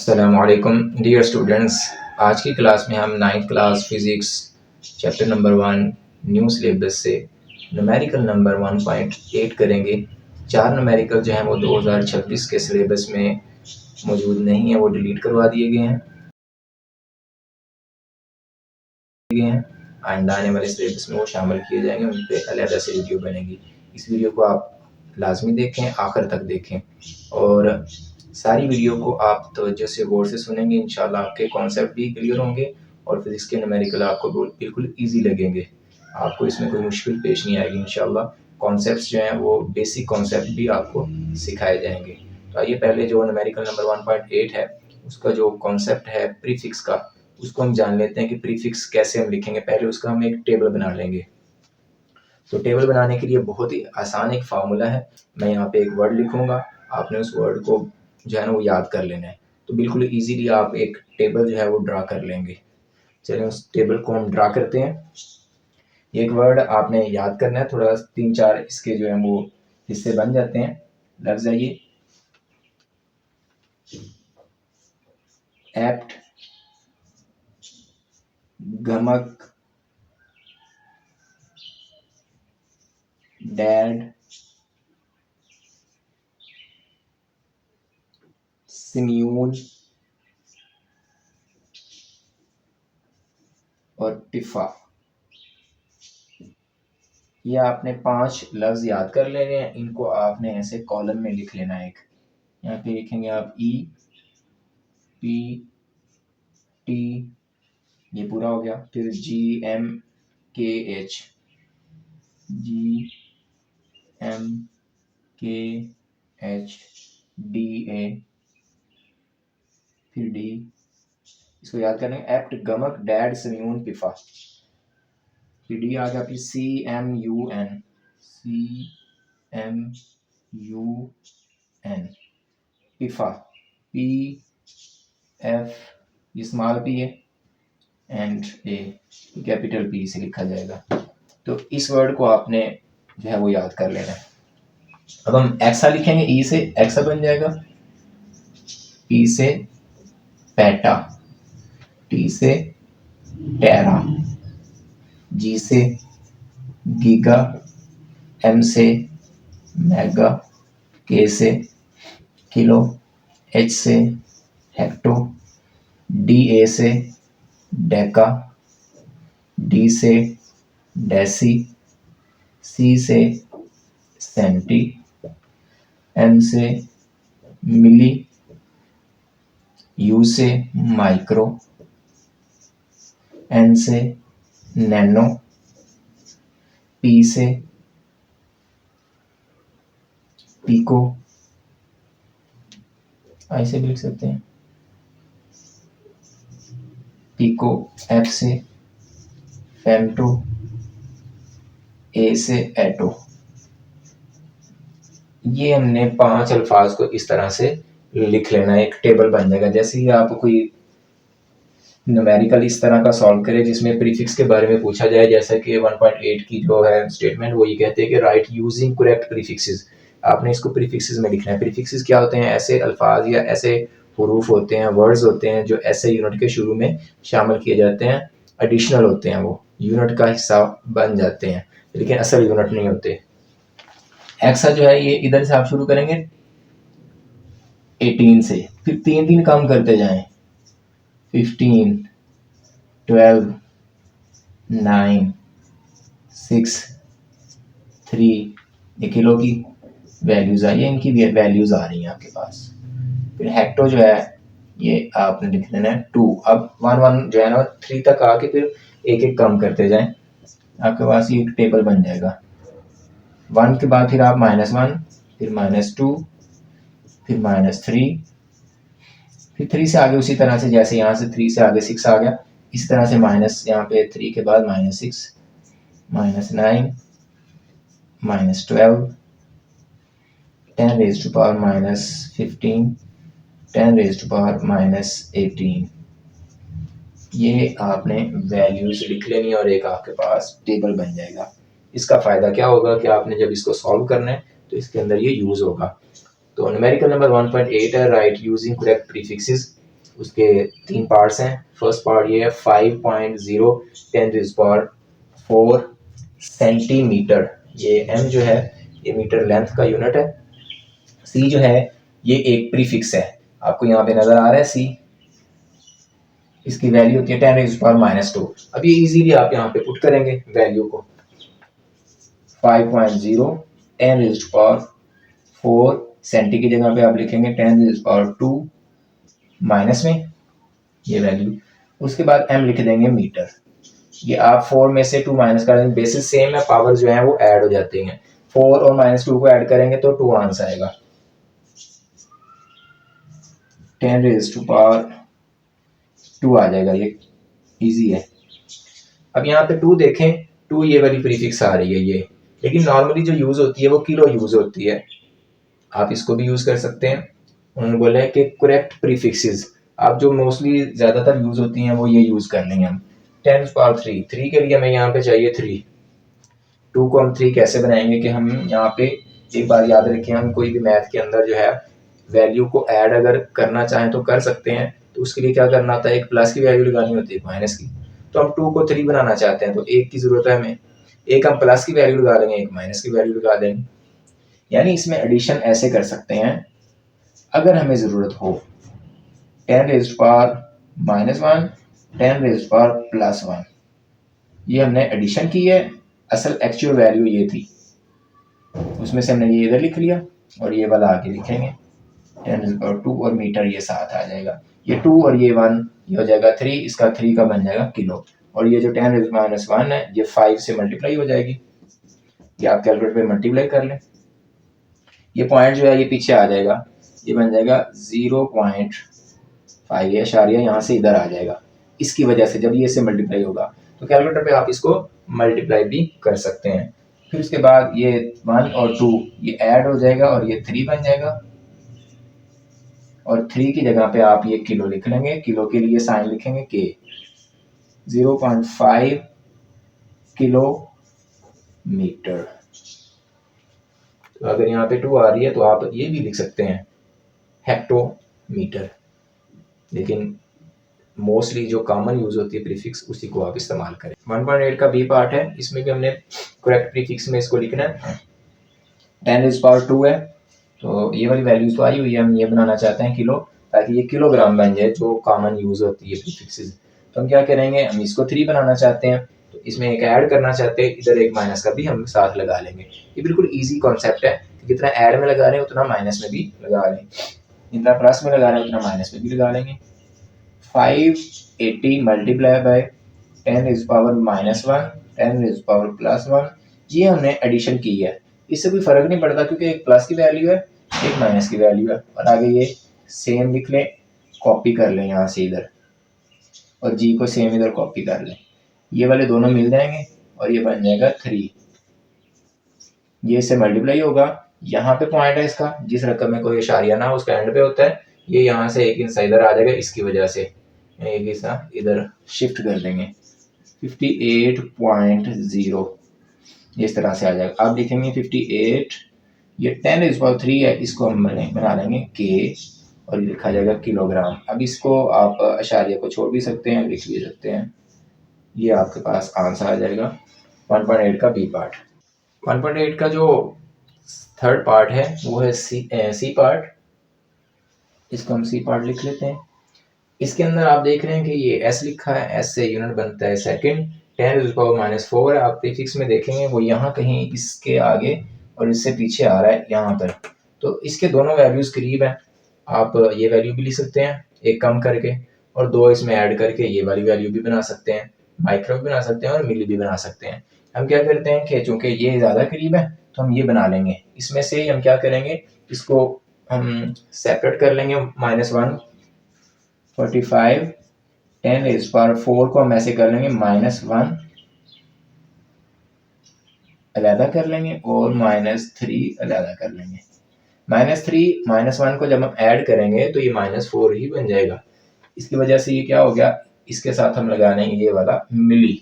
अस्सलामुअलैकुम dear students. आज की क्लास में हम 9th class physics chapter number 1 new syllabus से न्यूमेरिकल नंबर 1.8 करेंगे। 4 न्यूमेरिकल जो हैं वो 2026 के सिलेबस में मौजूद नहीं है, वो डिलीट करवा दिए गए हैं। आइंदा आने वाले सिलेबस में वो शामिल किए जाएंगे, उन पर अलग से वीडियो बनेगी। इस वीडियो को आप लाजमी देखें, आखिर तक देखें और सारी वीडियो को आप तवज्जो से गौर से सुनेंगे। इंशाल्लाह आपके कॉन्सेप्ट भी क्लियर होंगे और फिज़िक्स के न्यूमेरिकल आपको बिल्कुल ईजी लगेंगे। आपको इसमें कोई मुश्किल पेश नहीं आएगी इंशाल्लाह। कॉन्सेप्ट्स जो हैं वो बेसिक कॉन्सेप्ट भी आपको सिखाए जाएंगे। तो आइए पहले जो न्यूमेरिकल नंबर 1.8 है उसका जो कॉन्सेप्ट है प्रीफिक्स का, उसको हम जान लेते हैं कि प्रीफिक्स कैसे हम लिखेंगे। पहले उसका हम एक टेबल बना लेंगे। तो टेबल बनाने के लिए बहुत ही आसान एक फार्मूला है। मैं यहाँ पे एक वर्ड लिखूंगा, आपने उस वर्ड को जो है ना वो याद कर लेना है। तो बिल्कुल इजीली आप एक टेबल जो है वो ड्रा कर लेंगे। चलिए उस टेबल को हम ड्रा करते हैं। एक वर्ड आपने याद करना है, थोड़ा 3-4 इसके जो है वो हिस्से बन जाते हैं। लग जाइए एप्ट, गमक, डैड, सिम्यूल और पिफा। ये आपने 5 लफ्ज़ याद कर लेने हैं। इनको आपने ऐसे कॉलम में लिख लेना है। एक यहाँ पे लिखेंगे आप ई पी टी, ये पूरा हो गया। फिर G M K H, G M K H D A, फिर डी, इसको याद करेंगे। एप्ट, गमक, डैड, सिम्यून, पिफा। फिर डी आ गया। फिर C M U N, C M U N, पिफा, पी एफ, ये स्मॉल पी है, एंड ए कैपिटल पी से लिखा जाएगा। तो इस वर्ड को आपने जो है वो याद कर लेना है। अब हम एक्सा लिखेंगे। ई से एक्सा बन जाएगा, पी से पैटा, टी से टेरा, जी से गीगा, एम से मेगा, के से किलो, एच से हेक्टो, डी ए से डेका, डी से डेसी, सी से सेंटी, एम से मिली, यू से माइक्रो, एन से नैनो, पी से पिको, ऐसे भी लिख सकते हैं पिको, एफ से फेमटो, ए से एटो। ये हमने 5 अल्फाज को इस तरह से लिख लेना, एक टेबल बन जाएगा। जैसे ही आप कोई न्यूमेरिकल इस तरह का सॉल्व करें जिसमें प्रीफिक्स के बारे में पूछा जाए, जैसा कि 1.8 की जो है स्टेटमेंट वो ये कहते हैं कि राइट यूजिंग करेक्ट प्रीफिक्सेस। आपने इसको प्रीफिक्सेस में लिखना है। प्रीफिक्सेस क्या होते हैं? ऐसे अल्फाज या ऐसे हरूफ होते हैं, वर्ड्स होते हैं जो ऐसे यूनिट के शुरू में शामिल किए जाते हैं। एडिशनल होते हैं, वो यूनिट का हिस्सा बन जाते हैं लेकिन असल यूनिट नहीं होते। एक्सा जो है ये इधर से आप शुरू करेंगे 18 से, फिर 3 कम करते जाएं, 15, 12, 9, 6, 3। ये किलो की वैल्यूज आई है, इनकी वैल्यूज आ रही हैं आपके पास। फिर हेक्टो जो है ये आपने लिख देना है 2। अब 1 जो है ना 3 तक आके फिर एक कम करते जाएं, आपके पास ये एक टेबल बन जाएगा। 1 के बाद फिर आप -1, फिर -2, फिर -3, फिर 3 से आगे उसी तरह से, जैसे यहाँ से 3 से आगे 6 आ गया, इस तरह से माइनस यहाँ पे 3 के बाद -6, -9, -12, 10 raised to power -15, 10 raised to power -18। ये आपने वैल्यूज लिख लेनी और एक आपके पास टेबल बन जाएगा। इसका फ़ायदा क्या होगा कि आपने जब इसको सॉल्व करना है तो इसके अंदर ये यूज़ होगा। तो न्यूमेरिकल नंबर 1.8 है राइट यूजिंग करेक्ट प्रीफिक्सेस। उसके 3 पार्ट्स हैं। फर्स्ट पार्ट ये है 5.0 10⁴ सेंटीमीटर। ये m जो है ये मीटर लेंथ का यूनिट है। c जो है ये एक प्रीफिक्स है, आपको यहाँ पे नजर आ रहा है c, इसकी वैल्यू होती है 10⁻²। अब ये इजीली आप यहाँ पे पुट करेंगे वैल्यू को, 5.0 10⁴ सेंटी की जगह पे आप लिखेंगे 10⁻², माइनस में ये वैल्यू, उसके बाद m लिख देंगे मीटर। ये आप 4 में से 2 माइनस कर देंगे, बेसिस सेम है, पावर जो है वो ऐड हो जाती हैं। 4 और -2 को ऐड करेंगे तो 2 आंसर आएगा, 10⁻² आ जाएगा। ये इजी है। अब यहाँ पे 2 देखें, 2 ये वाली प्रीफिक्स आ रही है ये, लेकिन नॉर्मली जो यूज होती है वो किलो यूज होती है, आप इसको भी यूज कर सकते हैं। उन्होंने बोला है कि करेक्ट प्रीफिक्सेस आप जो मोस्टली ज्यादातर यूज होती हैं वो ये यूज कर लेंगे हम। 10⁻3 3 के लिए हमें यहाँ पे चाहिए 3, 2 को हम 3 कैसे बनाएंगे कि हम यहाँ पे एक बार याद रखें, हम कोई भी मैथ के अंदर जो है वैल्यू को ऐड अगर करना चाहें तो कर सकते हैं, तो उसके लिए क्या करना होता है, एक प्लस की वैल्यू लगानी होती है माइनस की। तो हम 2 को 3 बनाना चाहते हैं तो 1 की जरूरत है हमें, एक हम प्लस की वैल्यू लगा देंगे, एक माइनस की वैल्यू लगा देंगे। यानी इसमें एडिशन ऐसे कर सकते हैं अगर हमें जरूरत हो, 10⁻⁻1 10⁻+1, ये हमने एडिशन की है, असल एक्चुअल वैल्यू ये थी, उसमें से हमने ये इधर लिख लिया और ये वाला आगे लिखेंगे 10⁻², और मीटर ये साथ आ जाएगा, ये 2 और ये 1 ये हो जाएगा 3, इसका 3 का बन जाएगा किलो, और ये जो 10⁻⁻1 है ये 5 से मल्टीप्लाई हो जाएगी, ये आप कैलकुलेटर पे मल्टीप्लाई कर लें, ये पॉइंट जो है ये पीछे आ जाएगा, ये बन जाएगा 0.5, ये इशारिया यहाँ से इधर आ जाएगा, इसकी वजह से जब ये से मल्टीप्लाई होगा तो कैलकुलेटर पे आप इसको मल्टीप्लाई भी कर सकते हैं। फिर उसके बाद ये 1 और 2 ये ऐड हो जाएगा और ये 3 बन जाएगा, और 3 की जगह पे आप ये किलो लिख लेंगे, किलो के लिए साइन लिखेंगे के, 0.5 किलो मीटर। तो अगर यहाँ पे 2 आ रही है तो आप ये भी लिख सकते हैं हेक्टोमीटर, लेकिन मोस्टली जो कॉमन यूज होती है प्रीफिक्स उसी को आप इस्तेमाल करें। 1.8 का बी पार्ट है, इसमें भी हमने करेक्ट प्रीफिक्स में इसको लिखना है, 10⁻² है, तो ये वाली वैल्यूज तो आई हुई है, हम ये बनाना चाहते हैं किलो, ताकि ये किलोग्राम बन जाए जो कॉमन यूज होती है प्रीफिक्सेस। तो हम क्या करेंगे, हम इसको 3 बनाना चाहते हैं तो इसमें एक ऐड करना चाहते हैं, इधर एक माइनस का भी हम साथ लगा लेंगे। ये बिल्कुल ईजी कॉन्सेप्ट है, जितना ऐड में लगा रहे हैं उतना माइनस में भी लगा लें, जितना प्लस में लगा रहे हैं उतना माइनस में भी लगा लेंगे। 580 मल्टीप्लाई बाय 10⁻⁻1 10⁻+1, ये हमने एडिशन की है, इससे कोई फर्क नहीं पड़ता क्योंकि एक प्लस की वैल्यू है एक माइनस की वैल्यू है, और आगे ये सेम लिख लें, कॉपी कर लें यहाँ से इधर, और जी को सेम इधर कॉपी कर लें, ये वाले दोनों मिल जाएंगे और ये बन जाएगा 3, ये इससे मल्टीप्लाई होगा, यहाँ पे पॉइंट है इसका, जिस रकम में कोई इशारिया ना हो उसका एंड पे होता है, ये यहाँ से एक इंच इधर आ जाएगा, इसकी वजह से एक हिस्सा इधर शिफ्ट कर देंगे, 58.0 इस तरह से आ जाएगा। अब लिखेंगे 58, ये 10⁻3 है, इसको हम बना लेंगे के, और ये लिखा जाएगा किलोग्राम। अब इसको आप इशारिया को छोड़ भी सकते हैं, लिख भी सकते हैं, ये आपके पास आंसर आ जाएगा 1.8 का बी पार्ट। 1.8 का जो थर्ड पार्ट है वो है सी पार्ट, इसको हम सी पार्ट लिख लेते हैं। इसके अंदर आप देख रहे हैं कि ये एस लिखा है, एस से यूनिट बनता है सेकंड, 10⁻⁻4 है, आप प्रीफिक्स में देखेंगे वो यहाँ कहीं इसके आगे और इससे पीछे आ रहा है यहाँ पर, तो इसके दोनों वैल्यूज करीब हैं, आप ये वैल्यू भी लिख सकते हैं एक कम करके, और 2 इसमें ऐड करके ये वाली वैल्यू भी बना सकते हैं, माइक्रो भी बना सकते हैं और मिली भी बना सकते हैं। हम क्या करते हैं कि चूंकि ये ज़्यादा करीब है तो हम ये बना लेंगे, इसमें से हम क्या करेंगे, इसको हम सेपरेट कर लेंगे, -145 10⁻4 को हम ऐसे कर लेंगे -1 अलहदा कर लेंगे और -3 अलहदा कर लेंगे। -3 -1 को जब हम ऐड करेंगे तो ये -4 ही बन जाएगा, इसकी वजह से ये क्या हो गया, इसके साथ हम लगा लेंगे ये वाला मिली,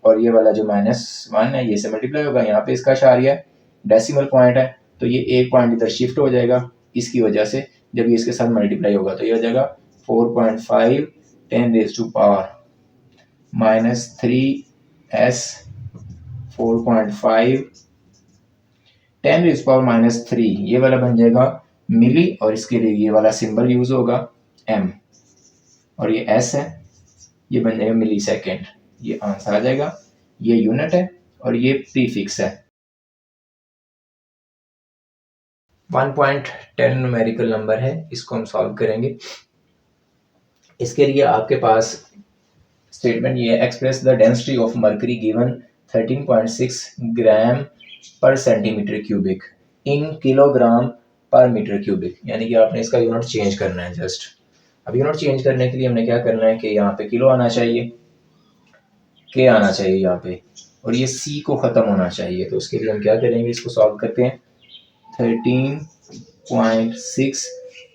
और ये वाला जो -1 है ये से मल्टीप्लाई होगा, यहाँ पे इसका इशारिया डेसिमल पॉइंट है तो ये एक पॉइंट इधर शिफ्ट हो जाएगा, इसकी वजह से जब ये इसके साथ मल्टीप्लाई होगा तो ये हो जाएगा 4.5 10 raise to power -3s 4.5 10 raise power -3, ये वाला बन जाएगा मिली, और इसके लिए ये वाला सिंबल यूज होगा m, और ये s है, ये बन जाएगा मिली सेकेंड। ये आंसर आ जाएगा, ये यूनिट है और ये प्रीफिक्स है। 1.10 न्यूमेरिकल नंबर है, इसको हम सॉल्व करेंगे। इसके लिए आपके पास स्टेटमेंट ये express the density of mercury given 13.6 ग्राम पर सेंटीमीटर क्यूबिक इन किलोग्राम पर मीटर क्यूबिक, यानी कि आपने इसका यूनिट चेंज करना है। जस्ट अब यूनिट चेंज करने के लिए हमने क्या करना है कि यहाँ पे किलो आना चाहिए, के आना चाहिए यहाँ पे, और ये सी को ख़त्म होना चाहिए। तो उसके लिए हम क्या करेंगे, इसको सॉल्व करते हैं। 13.6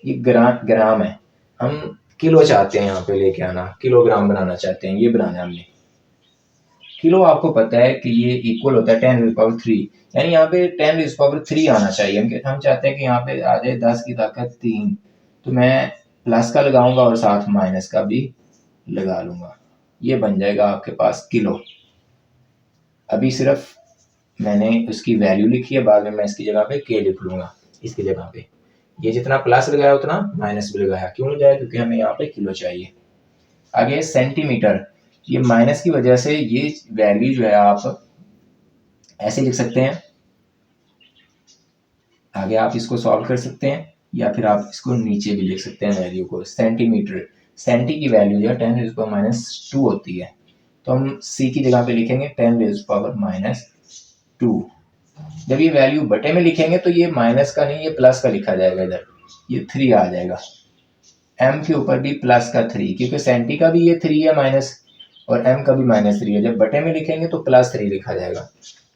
ये ग्राम है, हम किलो चाहते हैं यहाँ पे लेके आना, किलोग्राम बनाना चाहते हैं, ये बनाना हमने। किलो आपको पता है कि ये इक्वल होता है 10⁻3, यानी यहाँ पे 10⁻3 आना चाहिए। हम चाहते हैं कि यहाँ पे आ जाए 10 की ताकत 3, तो मैं प्लस का लगाऊंगा और साथ माइनस का भी लगा लूंगा, ये बन जाएगा आपके पास किलो। अभी सिर्फ मैंने उसकी वैल्यू लिखी है, बाद में मैं इसकी जगह पे के लिख लूंगा। इसकी जगह पे ये जितना प्लस लगाया उतना माइनस भी लगाया, क्यों लगाया, क्योंकि हमें यहाँ पे किलो चाहिए। आगे सेंटीमीटर, ये माइनस की वजह से ये वैल्यू जो है आप ऐसे लिख सकते हैं, आगे आप इसको सॉल्व कर सकते हैं, या फिर आप इसको नीचे भी लिख सकते हैं वैल्यू को। सेंटीमीटर, सेंटी की वैल्यू जो है 10⁻2 होती है, तो हम सी की जगह पे लिखेंगे 10⁻2। जब ये वैल्यू बटे में लिखेंगे तो ये माइनस का नहीं, ये प्लस का लिखा जाएगा, इधर ये 3 आ जाएगा। m के ऊपर भी प्लस का 3, क्योंकि सेंटी का भी ये 3 है माइनस, और m का भी -3 है। जब बटे में लिखेंगे तो +3 लिखा जाएगा।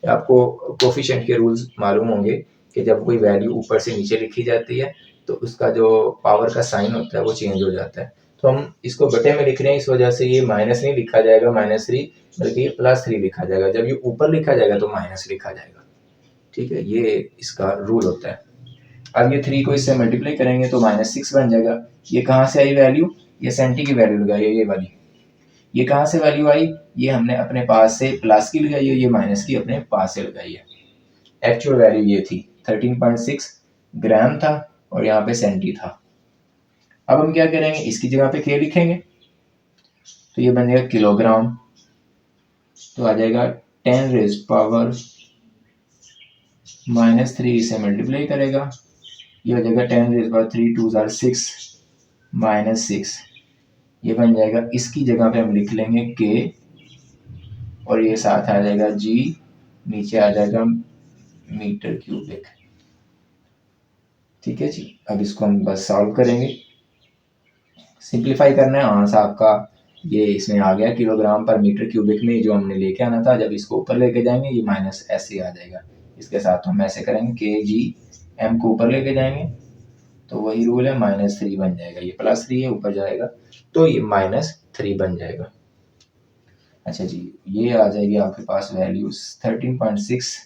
आपको कोफिशिएंट के रूल्स मालूम होंगे कि जब कोई वैल्यू ऊपर से नीचे लिखी जाती है तो उसका जो पावर का साइन होता है वो चेंज हो जाता है। तो हम इसको बटे में लिख रहे हैं, इस वजह से ये माइनस नहीं लिखा जाएगा -3, बल्कि ये +3 लिखा जाएगा। जब ये ऊपर लिखा जाएगा तो माइनस लिखा जाएगा। ठीक है, ये इसका रूल होता है। अब ये 3 को इससे मल्टीप्लाई करेंगे तो -6 बन जाएगा। ये कहाँ से आई वैल्यू, ये सेंटी की वैल्यू लगाई है, ये वाली। ये कहाँ से वैल्यू आई, ये हमने अपने पास से प्लस की लगाई है, ये माइनस की अपने पास से लगाई है। एक्चुअल वैल्यू ये थी 13.6 ग्राम था, और यहाँ पे सेंटी था। अब हम क्या करेंगे, इसकी जगह पे के लिखेंगे, तो ये बन जाएगा किलोग्राम, तो आ जाएगा 10⁻³ से मल्टीप्लाई करेगा, ये हो जाएगा 10⁻3 2 6 -6, ये बन जाएगा। इसकी जगह पे हम लिख लेंगे के, और ये साथ आ जाएगा जी, नीचे आ जाएगा मीटर क्यूबिक। ठीक है जी, अब इसको हम बस सॉल्व करेंगे, सिंप्लीफाई करना है। आंसर आपका ये इसमें आ गया, किलोग्राम पर मीटर क्यूबिक में जो हमने लेके आना था, जब इसको ऊपर लेके जाएंगे ये माइनस ऐसे आ जाएगा। इसके साथ हम ऐसे करेंगे, के जी एम को ऊपर लेके जाएंगे तो वही रूल है, -3 बन जाएगा। ये +3 है, ऊपर जाएगा तो ये -3 बन जाएगा। अच्छा जी, ये आ जाएगी आपके पास वैल्यूज 13.6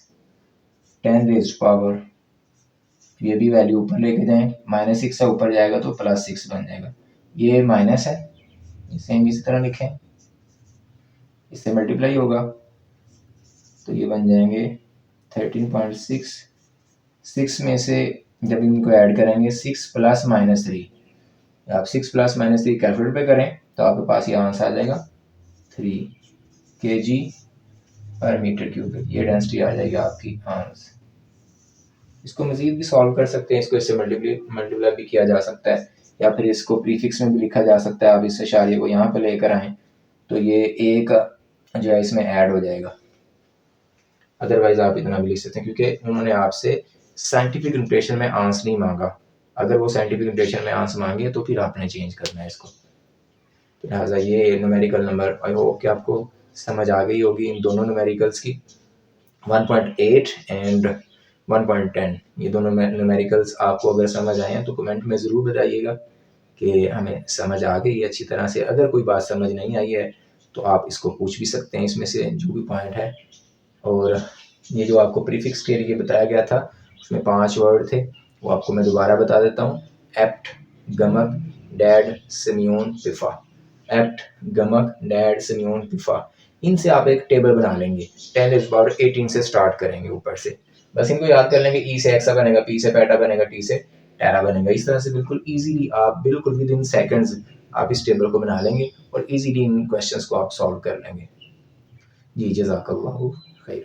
10⁻, ये भी वैल्यू ऊपर लेके जाएं, -6 से ऊपर जाएगा तो +6 बन जाएगा। ये माइनस है, सेम इसी तरह लिखें, इससे मल्टीप्लाई होगा तो ये बन जाएंगे 13.6, 6 में से जब इनको ऐड करेंगे 6 + -3, आप 6 + -3 कैलकुलेटर पे करें तो आपके पास ये आंसर आ जाएगा 3 kg/m³। ये डेंसिटी आ जाएगी आपकी आंसर। इसको मजीद भी सॉल्व कर सकते हैं, इसको इससे मल्टीप्लाई भी किया जा सकता है, या फिर इसको प्रीफिक्स में भी लिखा जा सकता है। आप इस इशारे को यहाँ पे लेकर आएँ तो ये एक जो है इसमें ऐड हो जाएगा। अदरवाइज आप इतना भी लिख सकते हैं, क्योंकि उन्होंने आपसे साइंटिफिक नोटेशन में आंसर नहीं मांगा। अगर वो साइंटिफिक नोटेशन में आंसर मांगे तो फिर आपने चेंज करना है इसको। तो लिहाजा ये न्यूमेरिकल नंबर आई होप कि आपको समझ आ गई होगी इन दोनों न्यूमेरिकल्स की। 1.8 एंड 1.10 ये दोनों न्यूमेरिकल्स आपको अगर समझ आए हैं तो कमेंट में ज़रूर बताइएगा कि हमें समझ आ गई अच्छी तरह से। अगर कोई बात समझ नहीं आई है तो आप इसको पूछ भी सकते हैं, इसमें से जो भी पॉइंट है। और ये जो आपको प्रीफिक्स के लिए बताया गया था उसमें 5 वर्ड थे, वो आपको मैं दोबारा बता देता हूँ। एप्ट, गमक, डैड, सिम्योन, पिफा। एप्ट, गमक, डैड, सिम्योन, पिफा। इनसे आप एक टेबल बना लेंगे, 10⁻18 से स्टार्ट करेंगे ऊपर से, बस इनको याद कर लेंगे। ई से एक्सा बनेगा, पी से पैटा बनेगा, टी से टेरा बनेगा। इस तरह से बिल्कुल इजीली आप बिल्कुल विद इन सेकेंड्स आप इस टेबल को बना लेंगे और इजीली इन क्वेश्चंस को आप सॉल्व कर लेंगे। जी जज़ाकल्लाहु खैर।